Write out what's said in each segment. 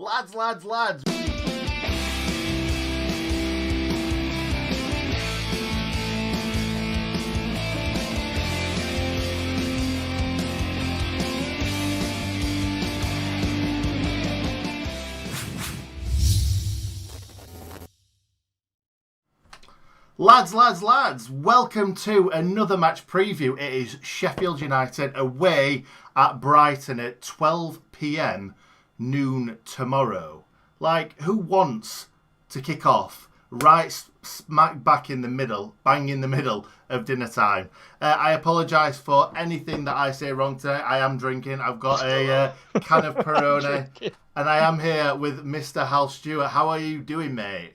Lads, lads, lads. Lads, lads, lads, welcome to another match preview. It is Sheffield United away at Brighton at 12 p.m, noon tomorrow. Like, who wants to kick off right smack back in the middle, bang in the middle of dinner time? I apologise for anything that I say wrong today. I am drinking. I've got a can of Peroni, and I am here with Mr. Hal Stewart. How are you doing, mate?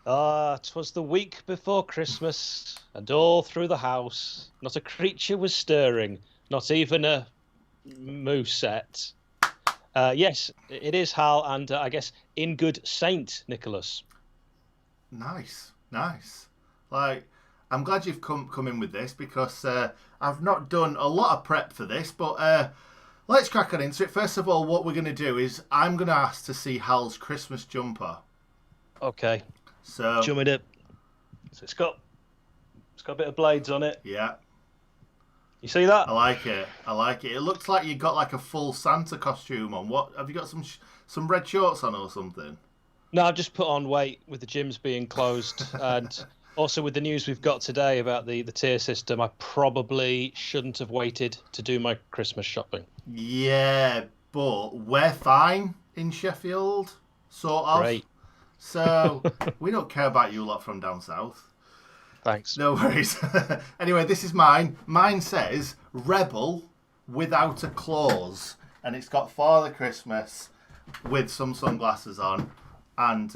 'Twas the week before Christmas, and all through the house, not a creature was stirring, not even a mousette. Yes, it is Hal, and I guess Ingood Saint Nicholas. Nice. Like, I'm glad you've come in with this because I've not done a lot of prep for this, but let's crack on into it. First of all, what we're going to do is I'm going to ask to see Hal's Christmas jumper. Okay. So, Jump it up. So it's got a bit of blades on it. Yeah. You see that? I like it. It looks like you got like a full Santa costume on. What have you got? Some red shorts on or something? No, I've just put on weight with the gyms being closed, and also with the news we've got today about the tier system. I probably shouldn't have waited to do my Christmas shopping. Yeah, but we're fine in Sheffield, sort of. Great. So we don't care about you lot from down south. Thanks. No worries. Anyway, this is mine. Mine says Rebel without a clause. And it's got Father Christmas with some sunglasses on. And,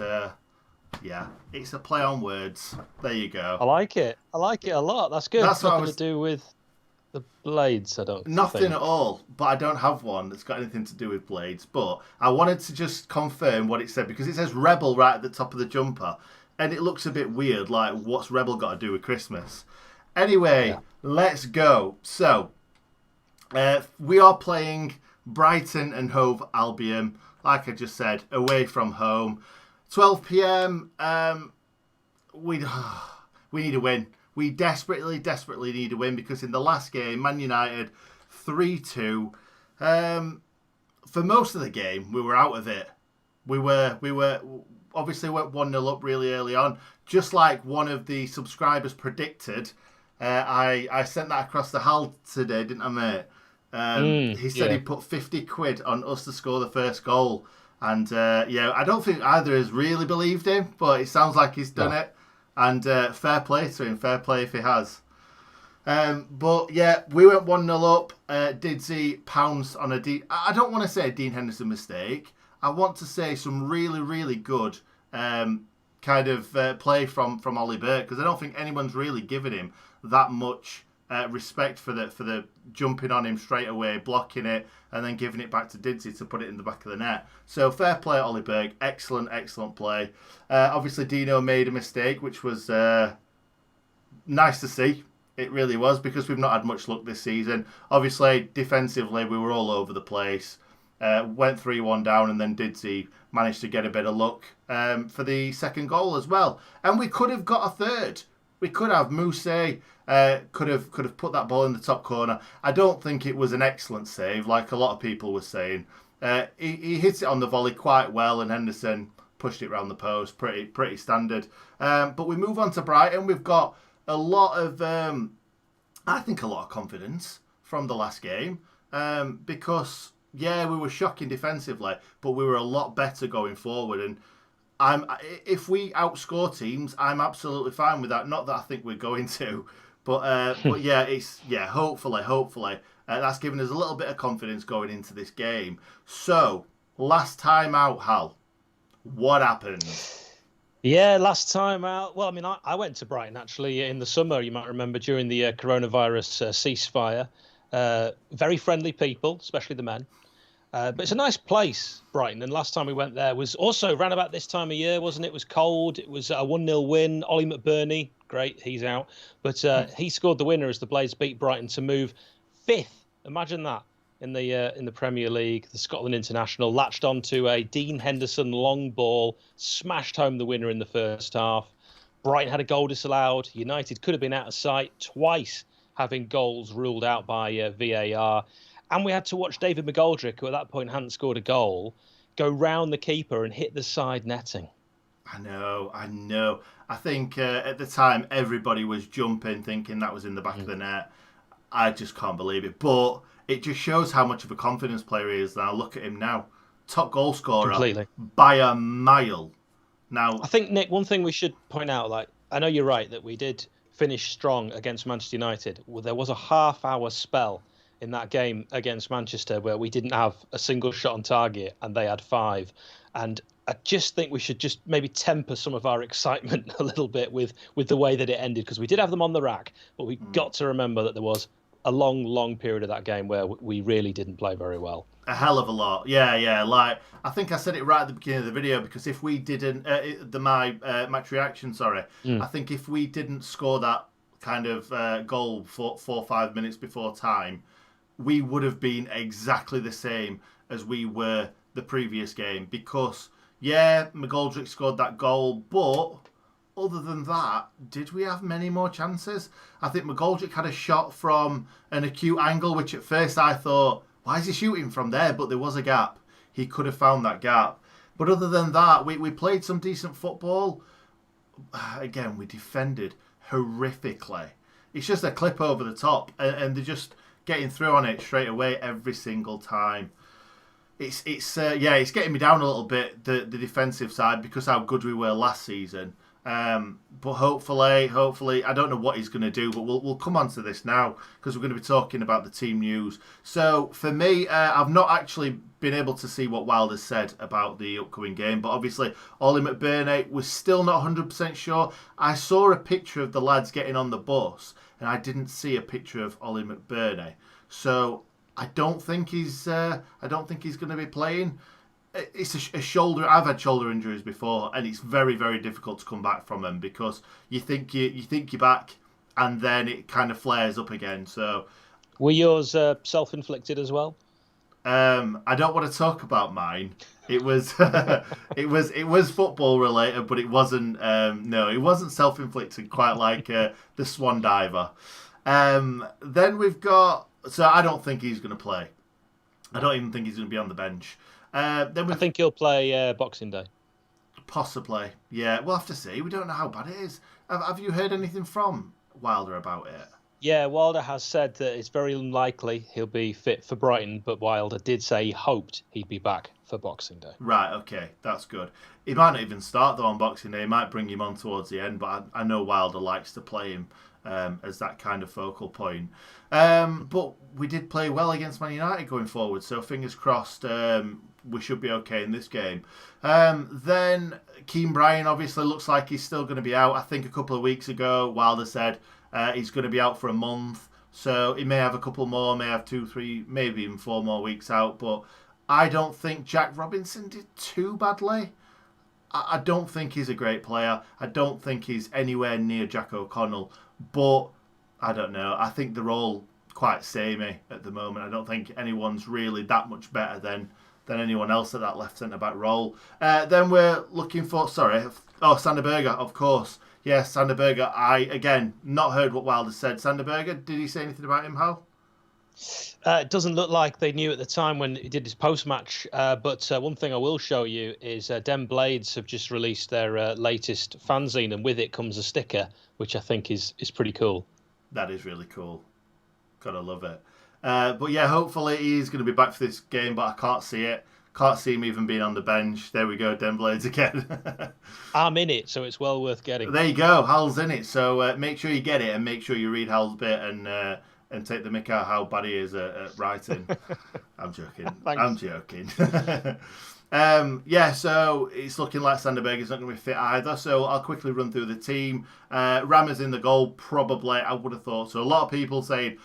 yeah, it's a play on words. There you go. I like it a lot. That's good. That's what nothing to do with the blades, I don't Nothing think. at all. But I don't have one that's got anything to do with blades. But I wanted to just confirm what it said because it says Rebel right at the top of the jumper. And it looks a bit weird, like what's Rebel got to do with Christmas? Anyway, Let's go. So, we are playing Brighton and Hove Albion, like I just said, away from home. 12 p.m, we need a win. We desperately need a win because in the last game, Man United 3-2. For most of the game, we were out of it. We were obviously went 1-0 up really early on, just like one of the subscribers predicted. I sent that across the Hal today, didn't I, mate? He said he put 50 quid on us to score the first goal. And, I don't think either has really believed him, but it sounds like he's done it. And fair play to him, fair play if he has. But, yeah, we went 1-0 up. Didsy pounced on I don't want to say a Dean Henderson mistake. I want to say some really, really good kind of play from Ollie Burke because I don't think anyone's really given him that much respect for the jumping on him straight away, blocking it, and then giving it back to Didsy to put it in the back of the net. So fair play, Ollie Burke. Excellent play. Obviously, Dino made a mistake, which was nice to see. It really was because we've not had much luck this season. Obviously, defensively, we were all over the place. Went 3-1 down and then Didsy managed to get a bit of luck for the second goal as well. And we could have got a third. We could have. Mousse could have put that ball in the top corner. I don't think it was an excellent save like a lot of people were saying. He hit it on the volley quite well and Henderson pushed it round the post. Pretty standard. But we move on to Brighton. We've got a lot of, I think a lot of confidence from the last game because... Yeah, we were shocking defensively, but we were a lot better going forward. And if we outscore teams, I'm absolutely fine with that. Not that I think we're going to, but hopefully, that's given us a little bit of confidence going into this game. So, last time out, Hal, what happened? Yeah, last time out. Well, I mean, I went to Brighton actually in the summer. You might remember during the coronavirus ceasefire. Very friendly people, especially the men. But it's a nice place, Brighton. And last time we went there was also around about this time of year, wasn't it? It was cold. It was a 1-0 win. Ollie McBurney, great, he's out. But he scored the winner as the Blades beat Brighton to move 5th. Imagine that. in the Premier League. The Scotland international latched onto a Dean Henderson long ball, smashed home the winner in the first half. Brighton had a goal disallowed. United could have been out of sight twice, having goals ruled out by VAR. And we had to watch David McGoldrick, who at that point hadn't scored a goal, go round the keeper and hit the side netting. I know. I think at the time everybody was jumping, thinking that was in the back of the net. I just can't believe it. But it just shows how much of a confidence player he is. Now look at him now. Top goal scorer. Completely. By a mile. Now, I think, Nick, one thing we should point out, I know you're right that we did finish strong against Manchester United. Well, there was a half-hour spell in that game against Manchester where we didn't have a single shot on target and they had 5. And I just think we should just maybe temper some of our excitement a little bit with the way that it ended, because we did have them on the rack, but we got to remember that there was a long period of that game where we really didn't play very well. A hell of a lot. Yeah. Like, I think I said it right at the beginning of the video, because if we didn't, match reaction, I think if we didn't score that kind of goal 4 or 5 minutes before time, we would have been exactly the same as we were the previous game. Because, yeah, McGoldrick scored that goal, but other than that, did we have many more chances? I think McGoldrick had a shot from an acute angle, which at first I thought, why is he shooting from there? But there was a gap. He could have found that gap. But other than that, we played some decent football. Again, we defended horrifically. It's just a clip over the top, and they're just getting through on it straight away every single time. It's getting me down a little bit, the defensive side, because how good we were last season. But hopefully, I don't know what he's going to do, but we'll come on to this now, because we're going to be talking about the team news. So for me, I've not actually been able to see what Wilder's said about the upcoming game, but obviously Ollie McBurney was still not 100% sure. I saw a picture of the lads getting on the bus, and I didn't see a picture of Ollie McBurney. So I don't think he's going to be playing. It's a shoulder. I've had shoulder injuries before, and it's very, very difficult to come back from them, because you think you're back, and then it kind of flares up again. So, were yours self-inflicted as well? I don't want to talk about mine. It was it was football related, but it wasn't. No, it wasn't self-inflicted. Quite like the Swan Diver. Then we've got. So I don't think he's going to play. I don't even think he's going to be on the bench. I think he'll play Boxing Day. Possibly, yeah. We'll have to see. We don't know how bad it is. Have you heard anything from Wilder about it? Yeah, Wilder has said that it's very unlikely he'll be fit for Brighton, but Wilder did say he hoped he'd be back for Boxing Day. Right, okay, that's good. He might not even start though on Boxing Day. He might bring him on towards the end, but I know Wilder likes to play him as that kind of focal point. But we did play well against Man United going forward, so fingers crossed we should be okay in this game. Then Keane Bryan obviously looks like he's still going to be out. I think a couple of weeks ago Wilder said he's going to be out for a month, so he may have a couple more, may have 2, 3, maybe even 4 more weeks out. But I don't think Jack Robinson did too badly. I don't think he's a great player. I don't think he's anywhere near Jack O'Connell, but I don't know. I think they're all quite samey at the moment. I don't think anyone's really that much better than anyone else at that left centre-back role. Then we're looking for... Sander Berge, of course. Yes, Sander Berge. I, again, not heard what Wilder said. Sander Berge, did he say anything about him, Hal? It doesn't look like they knew at the time when he did his post-match. But one thing I will show you is Den Blades have just released their latest fanzine, and with it comes a sticker, which I think is pretty cool. That is really cool. Gotta love it. But yeah, hopefully he's going to be back for this game, but I can't see it. Can't see him even being on the bench. There we go, Den Blades again. I'm in it, so it's well worth getting. There you go, Hal's in it. So make sure you get it, and make sure you read Hal's bit and take the mick out how bad he is at writing. I'm joking. I'm joking. So it's looking like Sander Berge is not going to be fit either. So I'll quickly run through the team. Rammer's in the goal, probably. I would have thought so. A lot of people saying,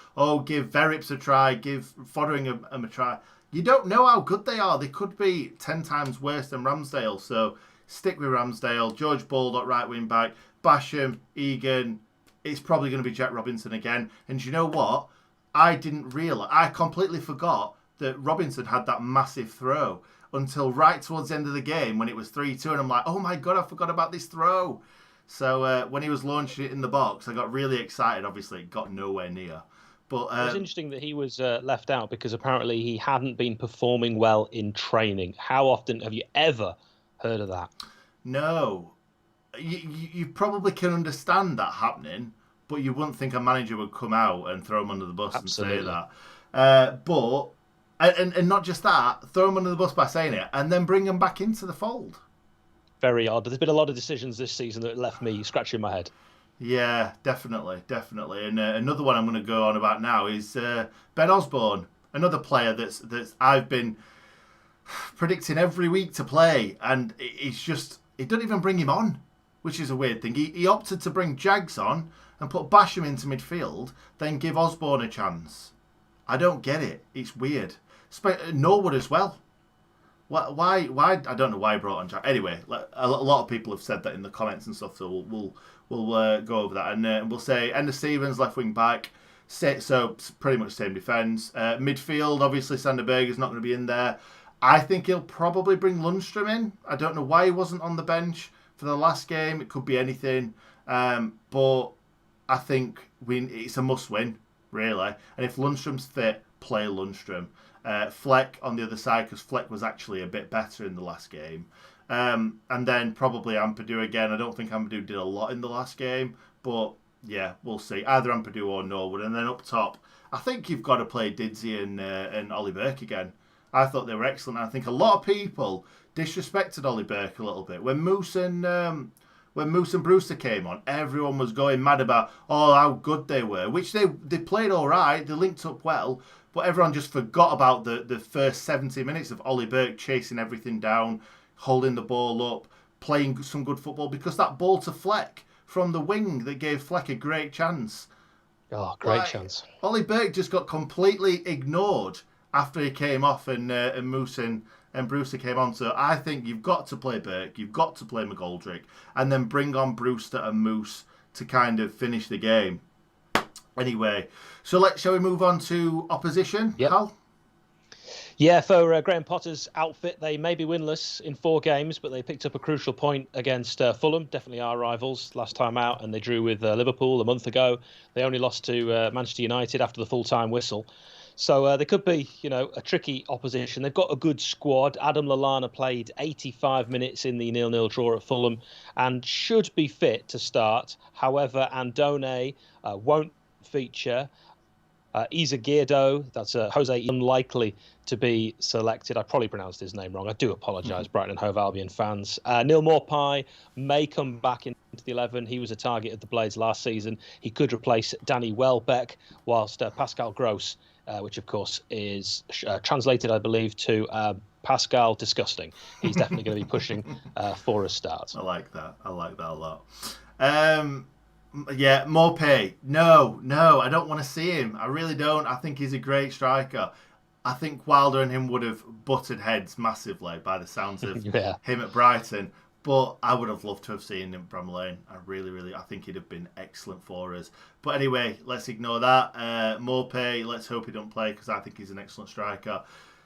give Verips a try, give Fotheringham a try. You don't know how good they are. They could be 10 times worse than Ramsdale. So stick with Ramsdale. George Baldock, right wing back. Basham, Egan. It's probably going to be Jack Robinson again. And you know what? I didn't realise. I completely forgot that Robinson had that massive throw until right towards the end of the game when it was 3-2, and I'm like, oh my God, I forgot about this throw. So when he was launching it in the box, I got really excited. Obviously, it got nowhere near. But It was interesting that he was left out because apparently he hadn't been performing well in training. How often have you ever heard of that? no, you probably can understand that happening, but you wouldn't think a manager would come out and throw him under the bus Absolutely. and say that. But and not just that, throw him under the bus by saying it, and then bring him back into the fold. Very odd. There's been a lot of decisions this season that left me scratching my head. Yeah, definitely. And another one I'm going to go on about now is Ben Osborne, another player that's I've been predicting every week to play, and he doesn't even bring him on, which is a weird thing. He opted to bring Jags on and put Basham into midfield, then give Osborne a chance. I don't get it. It's weird. Norwood as well. Why? I don't know why he brought on Jack. Anyway, a lot of people have said that in the comments and stuff, so we'll go over that, and we'll say Enda Stevens left wing back. So pretty much same defence. Midfield, obviously Sander Berger's not going to be in there. I think he'll probably bring Lundstrom in. I don't know why he wasn't on the bench for the last game. It could be anything, but I think it's a must win, really. And if Lundstrom's fit, play Lundstrom. Fleck on the other side, because Fleck was actually a bit better in the last game. And then probably Ampadu again. I don't think Ampadu did a lot in the last game, but yeah, we'll see. Either Ampadu or Norwood. And then up top, I think you've got to play Didsey and Ollie Burke again. I thought they were excellent. I think a lot of people disrespected Ollie Burke a little bit. When Moose and Brewster came on, everyone was going mad about how good they were, which they played all right. They linked up well. But everyone just forgot about the first 70 minutes of Ollie Burke chasing everything down, holding the ball up, playing some good football, because that ball to Fleck from the wing that gave Fleck a great chance. Oh, great chance. Ollie Burke just got completely ignored after he came off and Moose and Brewster came on. So I think you've got to play Burke, you've got to play McGoldrick, and then bring on Brewster and Moose to kind of finish the game. Anyway, so shall we move on to opposition, yep. Hal? Yeah, for Graham Potter's outfit, they may be winless in 4 games, but they picked up a crucial point against Fulham, definitely our rivals last time out, and they drew with Liverpool a month ago. They only lost to Manchester United after the full-time whistle. So they could be, a tricky opposition. They've got a good squad. Adam Lallana played 85 minutes in the 0-0 draw at Fulham and should be fit to start. However, Andone won't feature. Izagirdo, that's Jose, unlikely to be selected. I probably pronounced his name wrong. I do apologise, Brighton and Hove Albion fans. Neil Maupay may come back into the 11. He was a target of the Blades last season. He could replace Danny Welbeck, whilst Pascal Gross, which of course is translated, I believe, to Pascal Disgusting. He's definitely going to be pushing for a start. I like that a lot. Yeah, Maupay. No, I don't want to see him. I really don't. I think he's a great striker. I think Wilder and him would have butted heads massively by the sounds of him at Brighton. But I would have loved to have seen him at Bramall Lane. I think he'd have been excellent for us. But anyway, let's ignore that. Maupay, let's hope he don't play, because I think he's an excellent striker.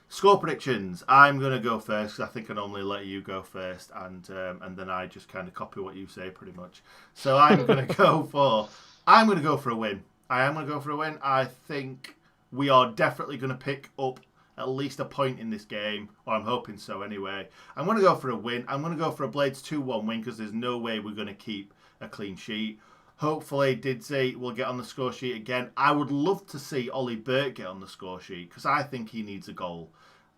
Score predictions. I'm going to go first, because I think I normally let you go first, and then I just kind of copy what you say pretty much. So I'm going to go for a win. I am going to go for a win. I think we are definitely going to pick up at least a point in this game, or I'm hoping so anyway. I'm going to go for a win. I'm going to go for a Blades 2-1 win, because there's no way we're going to keep a clean sheet. Hopefully, Didsey will get on the score sheet again. I would love to see Ollie Burke get on the score sheet, because I think he needs a goal.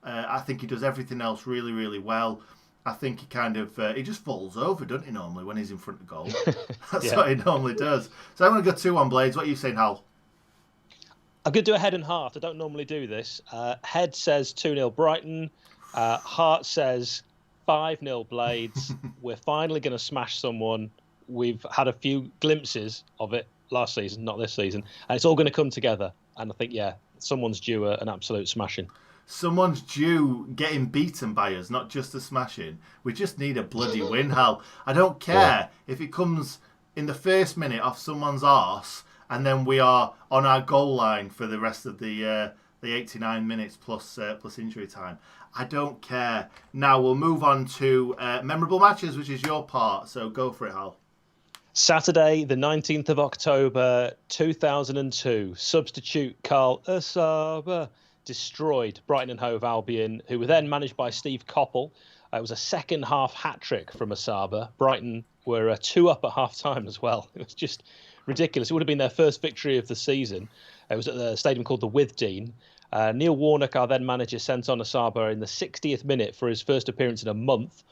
I think he does everything else really, really well. I think he kind of, he just falls over, doesn't he, normally, when he's in front of goal? That's what he normally does. So I'm going to go 2-1 Blades. What are you saying, Hal? I'm going to do a head and heart. I don't normally do this. Head says 2-0 Brighton. Heart says 5-0 Blades. We're finally going to smash someone. We've had a few glimpses of it last season, not this season. And it's all going to come together. And I think, someone's due an absolute smashing. Someone's due getting beaten by us, not just a smashing. We just need a bloody win, Hal. I don't care if it comes in the first minute off someone's arse, and then we are on our goal line for the rest of the the 89 minutes plus injury time. I don't care. Now we'll move on to memorable matches, which is your part. So go for it, Hal. Saturday, the 19th of October, 2002. Substitute Carl Asaba destroyed Brighton and Hove Albion, who were then managed by Steve Coppell. It was a second-half hat-trick from Asaba. Brighton were 2 up at half-time as well. It was just ridiculous. It would have been their first victory of the season. It was at the stadium called the Withdean. Neil Warnock, our then manager, sent on Asaba in the 60th minute for his first appearance in a month.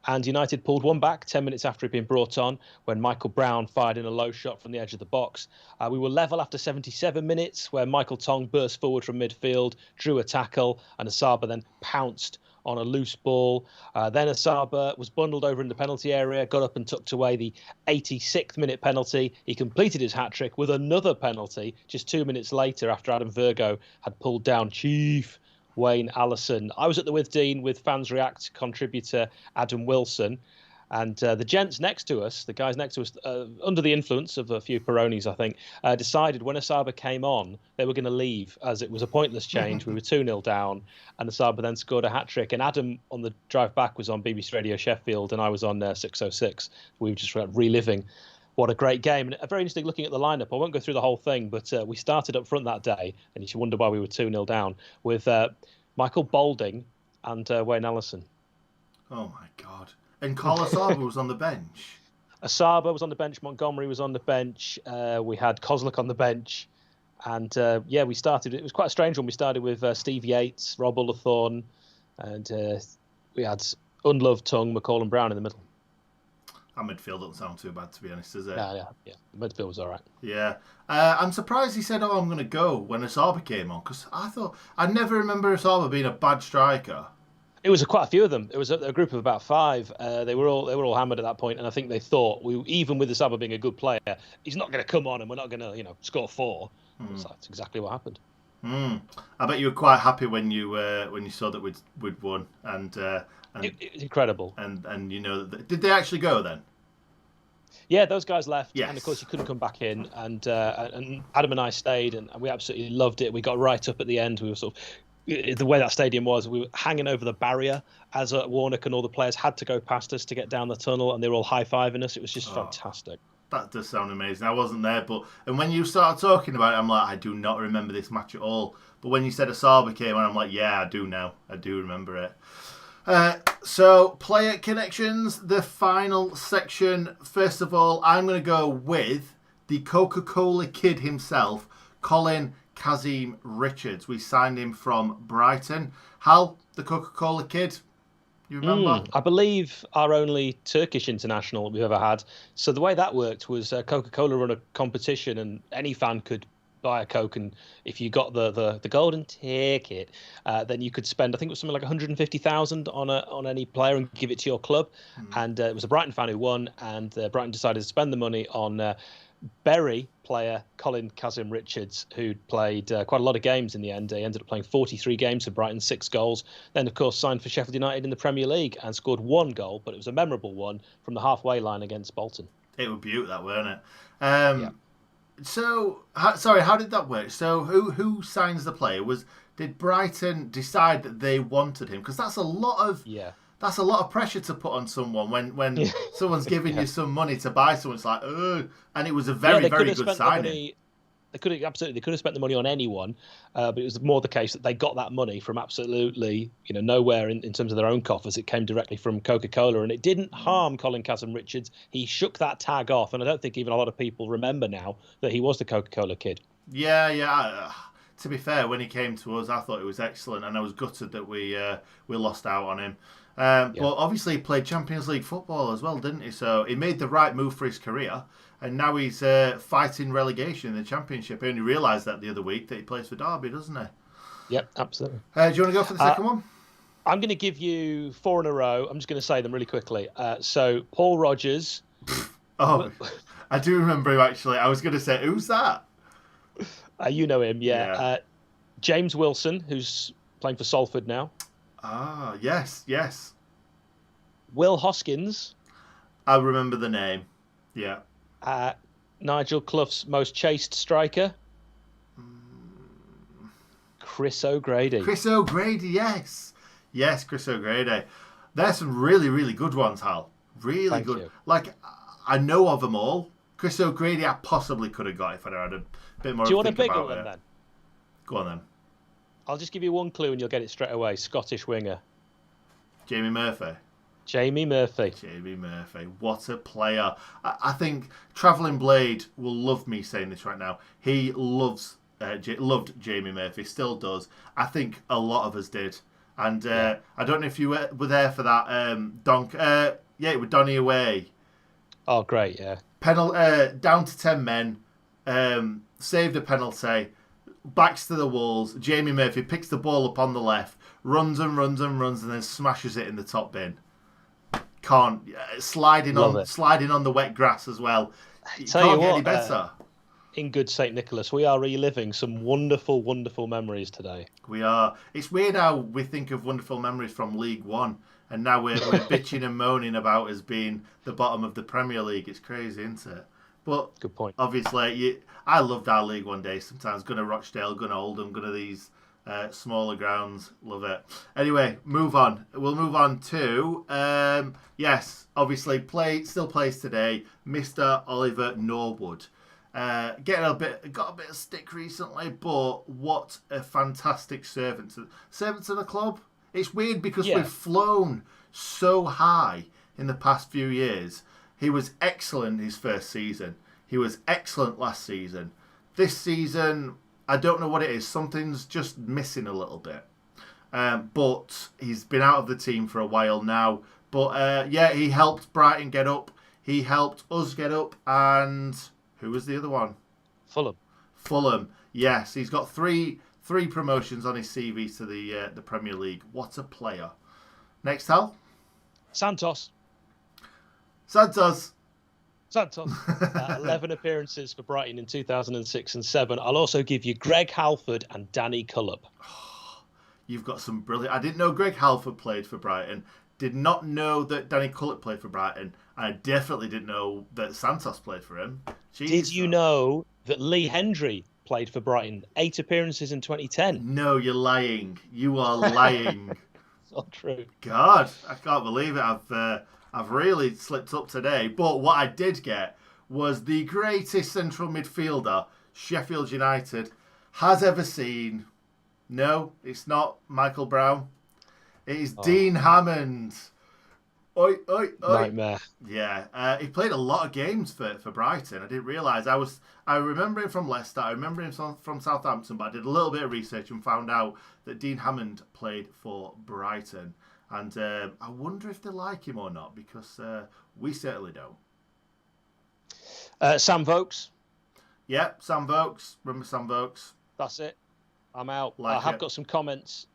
And United pulled one back 10 minutes after he'd been brought on when Michael Brown fired in a low shot from the edge of the box. We were level after 77 minutes where Michael Tong burst forward from midfield, drew a tackle, and Asaba then pounced on a loose ball. Then Asaba was bundled over in the penalty area, got up and tucked away the 86th minute penalty. He completed his hat-trick with another penalty just 2 minutes later after Adam Virgo had pulled down Chief Wayne Allison. I was at the Withdean with Fans React contributor Adam Wilson, and the gents next to us, the guys next to us, under the influence of a few Peronis, I think, decided when Asaba came on, they were going to leave as it was a pointless change. We were 2-0 down, and Asaba then scored a hat-trick. And Adam, on the drive back, was on BBC Radio Sheffield, and I was on 606. We were just reliving what a great game. And very interesting looking at the lineup. I won't go through the whole thing, but we started up front that day, and you should wonder why we were 2-0 down, with Michael Boulding and Wayne Allison. Oh, my God. And Carl Asaba was on the bench. Asaba was on the bench. Montgomery was on the bench. We had Kozlik on the bench. And, we started. It was quite a strange one. We started with Steve Yates, Rob Ullathorne, and we had Unloved Tongue, McCall and Brown in the middle. Our midfield doesn't sound too bad, to be honest, does it? Yeah. The midfield was all right. Yeah. I'm surprised he said, I'm going to go when Asaba came on, because I never remember Asaba being a bad striker. It was quite a few of them. It was a group of about 5. They were all hammered at that point, and I think they thought, even with Asaba being a good player, he's not going to come on and we're not going to, score 4. So that's exactly what happened. I bet you were quite happy when you saw that we'd won, and it's incredible. And did they actually go then? Yeah, those guys left, yes. And of course you couldn't come back in. And Adam and I stayed, and we absolutely loved it. We got right up at the end. We were sort of, the way that stadium was, we were hanging over the barrier as Warnock and all the players had to go past us to get down the tunnel, and they were all high-fiving us. It was just fantastic. That does sound amazing. I wasn't there, and when you started talking about it, I'm like, I do not remember this match at all. But when you said Asaba came on, I'm like, yeah, I do now. I do remember it. So, player connections, the final section. First of all, I'm going to go with the Coca-Cola kid himself, Colin Kazim Richards. We signed him from Brighton. Hal, the Coca-Cola kid, you remember? I believe our only Turkish international we've ever had. So the way that worked was Coca-Cola run a competition, and any fan could buy a Coke, and if you got the golden ticket, then you could spend, I think it was something like 150,000 on any player and give it to your club. And it was a Brighton fan who won, and Brighton decided to spend the money on Bury player Colin Kazim Richards, who played quite a lot of games in the end. He ended up playing 43 games for Brighton, 6 goals. Then, of course, signed for Sheffield United in the Premier League and scored 1 goal, but it was a memorable one from the halfway line against Bolton. It was beautiful, that, weren't it? Yeah. So, how did that work? So, who signs the player? Did Brighton decide that they wanted him? Because that's a lot of pressure to put on someone when someone's giving you some money to buy someone. It's like, and it was a very good signing. They could have spent the money on anyone, but it was more the case that they got that money from absolutely nowhere in terms of their own coffers. It came directly from Coca-Cola, and it didn't harm Colin Kazim Richards. He shook that tag off, and I don't think even a lot of people remember now that he was the Coca-Cola kid. Yeah. To be fair, when he came to us, I thought it was excellent, and I was gutted that we lost out on him. But obviously he played Champions League football as well, didn't he? So he made the right move for his career. And now he's fighting relegation in the Championship. I only realised that the other week that he plays for Derby, doesn't he? Yep, absolutely. Do you want to go for the second one? I'm going to give you 4 in a row. I'm just going to say them really quickly. So Paul Rodgers. Oh, I do remember him, actually. I was going to say, who's that? You know him, yeah. James Wilson, who's playing for Salford now. Ah, yes. Will Hoskins. I remember the name, yeah. Nigel Clough's most chased striker. Chris O'Grady. Chris O'Grady, yes. Yes, Chris O'Grady. There's some really, really good ones, Hal. Really Thank good. you. Like, I know of them all. Chris O'Grady, I possibly could have got if I'd had a bit more. Do you want a think bigger about one it. then? Go on then. I'll just give you one clue and you'll get it straight away. Scottish winger. Jamie Murphy. Jamie Murphy. Jamie Murphy. What a player. I think Travelling Blade will love me saying this right now. He loved Jamie Murphy, still does. I think a lot of us did. And I don't know if you were there for that. It was Donny away. Oh, great, yeah. Down to 10 men. Saved a penalty. Backs to the walls. Jamie Murphy picks the ball up on the left. Runs and runs and runs and then smashes it in the top bin. Can't. Sliding on the wet grass as well. Tell Get any better. Ingood St. Nicholas, we are reliving some wonderful, wonderful memories today. We are. It's weird how we think of wonderful memories from League One, and now we're bitching and moaning about us being the bottom of the Premier League. It's crazy, isn't it? But good point. Obviously, I loved our League One days. Sometimes going to Rochdale, going to Oldham, going to these smaller grounds. Love it. Anyway, move on. We'll move on to yes, obviously still plays today. Mr. Oliver Norwood. Got a bit of stick recently, but what a fantastic servant to the club. It's weird because we've flown so high in the past few years. He was excellent his first season. He was excellent last season. This season, I don't know what it is. Something's just missing a little bit. But he's been out of the team for a while now. But he helped Brighton get up. He helped us get up. And who was the other one? Fulham. Yes, he's got three promotions on his CV to the Premier League. What a player. Next, Hal? Santos. 11 appearances for Brighton in 2006 and 7. I'll also give you Greg Halford and Danny Cullup. You've got some brilliant... I didn't know Greg Halford played for Brighton. Did not know that Danny Cullup played for Brighton. I definitely didn't know that Santos played for him. Jeez. Did you know that Lee Hendry played for Brighton? 8 appearances in 2010. No, you're lying. You are lying. It's not true. God, I can't believe it. I've really slipped up today. But what I did get was the greatest central midfielder Sheffield United has ever seen. No, it's not Michael Brown. It is Dean Hammond. Oi, oi, oi. Nightmare. Yeah, he played a lot of games for Brighton. I didn't realise. I remember him from Leicester. I remember him from Southampton, but I did a little bit of research and found out that Dean Hammond played for Brighton. And I wonder if they like him or not, because we certainly don't. Sam Vokes. Yep, Sam Vokes. Remember Sam Vokes? That's it. I'm out. I have got some comments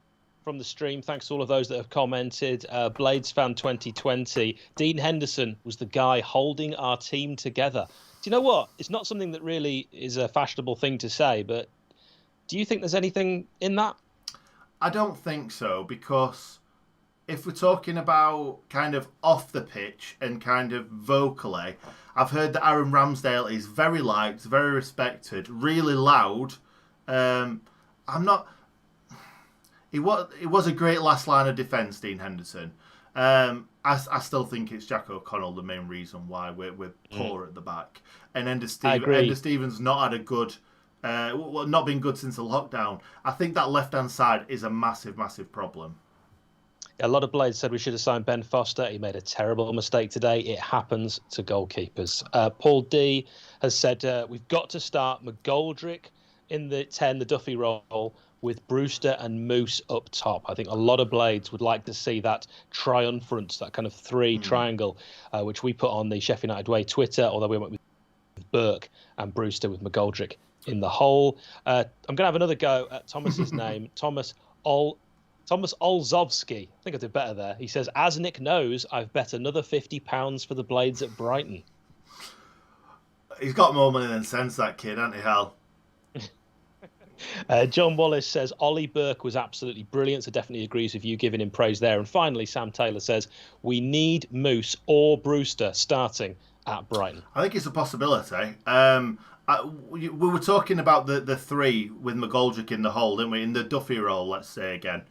from the stream. Thanks to all of those that have commented. Blades fan 2020. Dean Henderson was the guy holding our team together. Do you know what? It's not something that really is a fashionable thing to say, but do you think there's anything in that? I don't think so, because if we're talking about kind of off the pitch and kind of vocally, I've heard that Aaron Ramsdale is very liked, very respected, really loud. It was a great last line of defence, Dean Henderson. I still think it's Jack O'Connell the main reason why we're poor at the back. And Ender Stevens not had a good, not been good since the lockdown. I think that left-hand side is a massive, massive problem. A lot of Blades said we should have signed Ben Foster. He made a terrible mistake today. It happens to goalkeepers. Paul D has said we've got to start McGoldrick in the 10, the Duffy role, with Brewster and Moose up top. I think a lot of Blades would like to see that triumvirate, that kind of three triangle, which we put on the Sheffield United Way Twitter, although we went with Burke and Brewster with McGoldrick in the hole. I'm going to have another go at Thomas's name, Thomas Olzovsky. I think I did better there. He says, as Nick knows, I've bet another £50 for the Blades at Brighton. He's got more money than sense, that kid, hasn't he, Hal? John Wallace says, Ollie Burke was absolutely brilliant, so definitely agrees with you, giving him praise there. And finally, Sam Taylor says, we need Moose or Brewster starting at Brighton. I think it's a possibility. We were talking about the three with McGoldrick in the hole, didn't we? In the Duffy role, let's say again.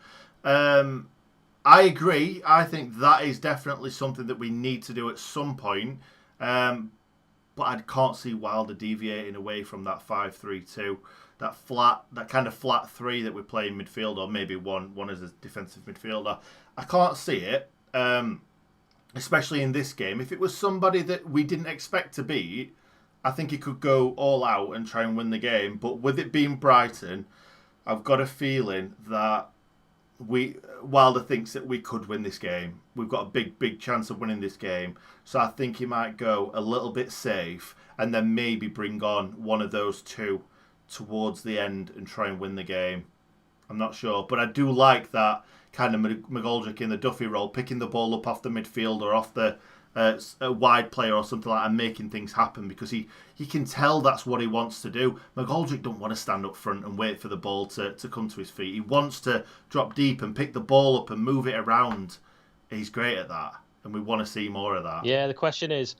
I agree. I think that is definitely something that we need to do at some point. But I can't see Wilder deviating away from that 5-3-2, that kind of flat three that we play in midfield, or maybe one as a defensive midfielder. I can't see it, especially in this game. If it was somebody that we didn't expect to beat, I think he could go all out and try and win the game. But with it being Brighton, I've got a feeling that Wilder thinks that we could win this game. We've got a big chance of winning this game. So I think he might go a little bit safe and then maybe bring on one of those two towards the end and try and win the game. I'm not sure. But I do like that kind of McGoldrick in the Duffy role, picking the ball up off the midfield or off the a wide player or something like that and making things happen, because he can tell that's what he wants to do. McGoldrick don't want to stand up front and wait for the ball to come to his feet. He wants to drop deep and pick the ball up and move it around. He's great at that, and we want to see more of that. Yeah, the question is,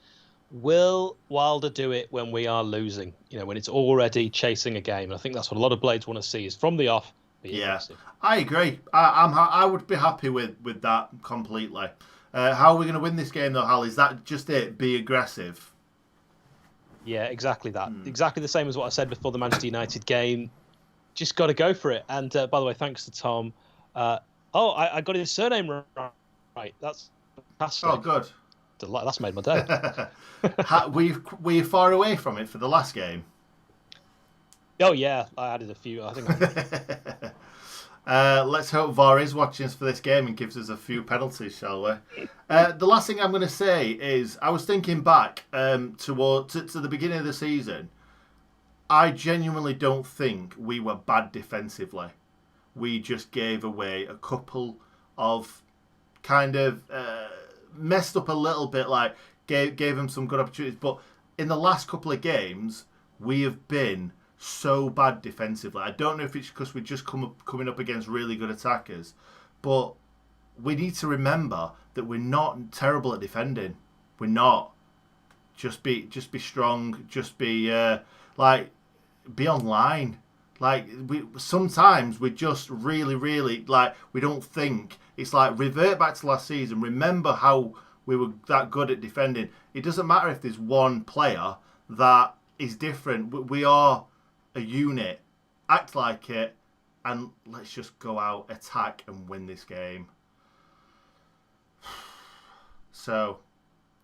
will Wilder do it when we are losing? When it's already chasing a game. And I think that's what a lot of blades want to see, is from the off. Be aggressive. I agree. I would be happy with that completely. How are we going to win this game, though, Hal? Is that just it? Be aggressive? Yeah, exactly that. Exactly the same as what I said before the Manchester United game. Just got to go for it. And by the way, thanks to Tom. I got his surname right. That's fantastic. Oh, good. That's made my day. Were you far away from it for the last game? Oh, yeah. I added a few. I think. Let's hope VAR is watching us for this game and gives us a few penalties, shall we? The last thing I'm going to say is, I was thinking back to the beginning of the season. I genuinely don't think we were bad defensively. We just gave away a couple of kind of messed up a little bit, like gave them some good opportunities. But in the last couple of games, we have been so bad defensively. I don't know if it's because we're just coming up against really good attackers, but we need to remember that we're not terrible at defending. We're not. Just be strong. Just be be online. Sometimes we just really we don't think. It's like, revert back to last season. Remember how we were that good at defending. It doesn't matter if there's one player that is different. We are a unit. Act like it, and let's just go out, attack, and win this game. So,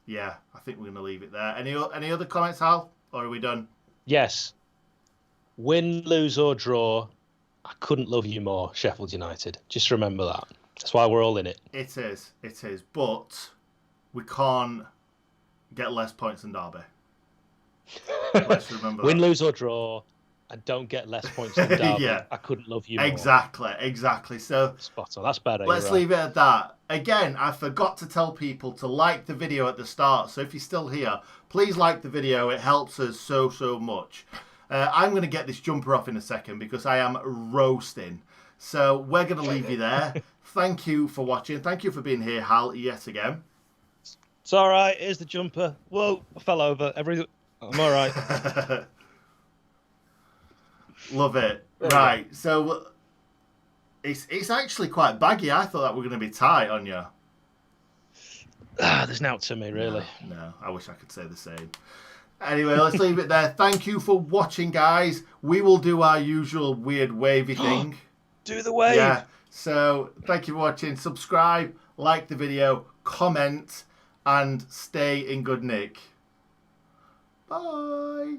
yeah, I think we're going to leave it there. Any other comments, Hal? Or are we done? Yes. Win, lose, or draw, I couldn't love you more, Sheffield United. Just remember that. That's why we're all in it. It is. But we can't get less points than Derby. Let's remember Win, that. lose, or draw, and don't get less points than Derby. Yeah. I couldn't love you more. Exactly. So spot on. That's better. Let's leave it at that. Again, I forgot to tell people to like the video at the start. So if you're still here, please like the video. It helps us so much. I'm going to get this jumper off in a second because I am roasting. So we're going to leave you there. Thank you for watching. Thank you for being here, Hal, yet again. It's all right. Here's the jumper. Whoa, I fell over. I'm all right. Love it. Right, so it's actually quite baggy. I thought that were going to be tight on you. There's no to me, really. No, I wish I could say the same. Anyway, let's leave it there. Thank you for watching, guys. We will do our usual weird wavy thing. Do the wave. Yeah. So thank you for watching. Subscribe, like the video, comment, and stay in good nick. Bye.